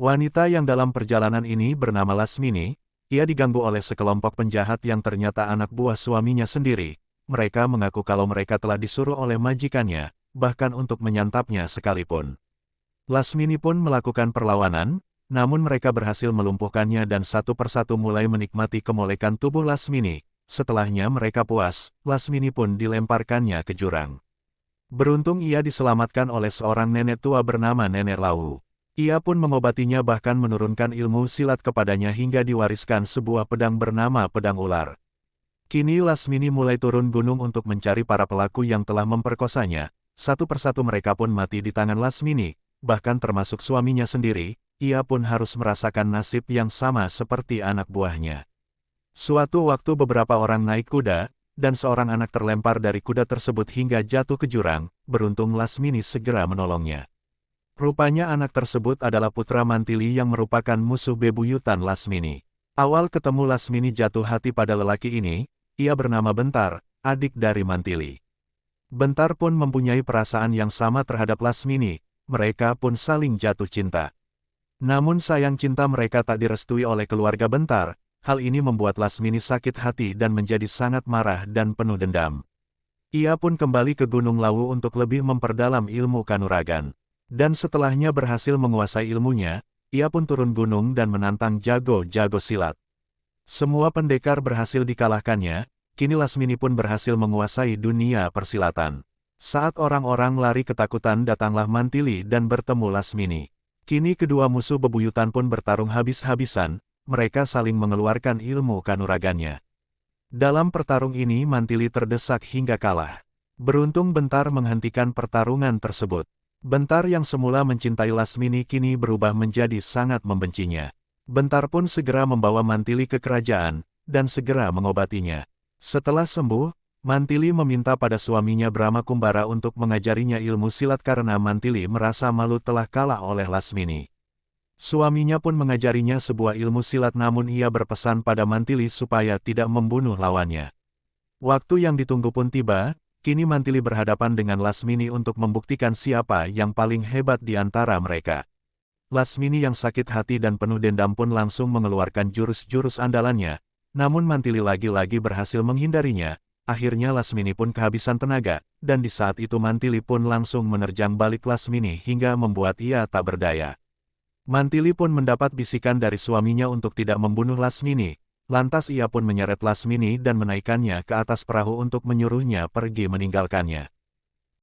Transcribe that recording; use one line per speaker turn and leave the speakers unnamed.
Wanita yang dalam perjalanan ini bernama Lasmini. Ia diganggu oleh sekelompok penjahat yang ternyata anak buah suaminya sendiri. Mereka mengaku kalau mereka telah disuruh oleh majikannya, bahkan untuk menyantapnya sekalipun. Lasmini pun melakukan perlawanan, namun mereka berhasil melumpuhkannya dan satu persatu mulai menikmati kemolekan tubuh Lasmini. Setelahnya mereka puas, Lasmini pun dilemparkannya ke jurang. Beruntung ia diselamatkan oleh seorang nenek tua bernama Nenek Lau. Ia pun mengobatinya bahkan menurunkan ilmu silat kepadanya hingga diwariskan sebuah pedang bernama Pedang Ular. Kini Lasmini mulai turun gunung untuk mencari para pelaku yang telah memperkosanya. Satu persatu mereka pun mati di tangan Lasmini, bahkan termasuk suaminya sendiri. Ia pun harus merasakan nasib yang sama seperti anak buahnya. Suatu waktu beberapa orang naik kuda, dan seorang anak terlempar dari kuda tersebut hingga jatuh ke jurang. Beruntung Lasmini segera menolongnya. Rupanya anak tersebut adalah putra Mantili yang merupakan musuh bebuyutan Lasmini. Awal ketemu Lasmini jatuh hati pada lelaki ini. Ia bernama Bentar, adik dari Mantili. Bentar pun mempunyai perasaan yang sama terhadap Lasmini. Mereka pun saling jatuh cinta. Namun sayang cinta mereka tak direstui oleh keluarga Bentar. Hal ini membuat Lasmini sakit hati dan menjadi sangat marah dan penuh dendam. Ia pun kembali ke Gunung Lawu untuk lebih memperdalam ilmu kanuragan. Dan setelahnya berhasil menguasai ilmunya, ia pun turun gunung dan menantang jago-jago silat. Semua pendekar berhasil dikalahkannya, kini Lasmini pun berhasil menguasai dunia persilatan. Saat orang-orang lari ketakutan datanglah Mantili dan bertemu Lasmini. Kini kedua musuh bebuyutan pun bertarung habis-habisan, mereka saling mengeluarkan ilmu kanuragannya. Dalam pertarung ini Mantili terdesak hingga kalah. Beruntung Bentar menghentikan pertarungan tersebut. Bentar yang semula mencintai Lasmini kini berubah menjadi sangat membencinya. Bentar pun segera membawa Mantili ke kerajaan, dan segera mengobatinya. Setelah sembuh, Mantili meminta pada suaminya Brahma Kumbara untuk mengajarinya ilmu silat karena Mantili merasa malu telah kalah oleh Lasmini. Suaminya pun mengajarinya sebuah ilmu silat namun ia berpesan pada Mantili supaya tidak membunuh lawannya. Waktu yang ditunggu pun tiba. Kini Mantili berhadapan dengan Lasmini untuk membuktikan siapa yang paling hebat di antara mereka. Lasmini yang sakit hati dan penuh dendam pun langsung mengeluarkan jurus-jurus andalannya, namun Mantili lagi-lagi berhasil menghindarinya. Akhirnya Lasmini pun kehabisan tenaga, dan di saat itu Mantili pun langsung menerjang balik Lasmini hingga membuat ia tak berdaya. Mantili pun mendapat bisikan dari suaminya untuk tidak membunuh Lasmini. Lantas ia pun menyeret Lasmini dan menaikkannya ke atas perahu untuk menyuruhnya pergi meninggalkannya.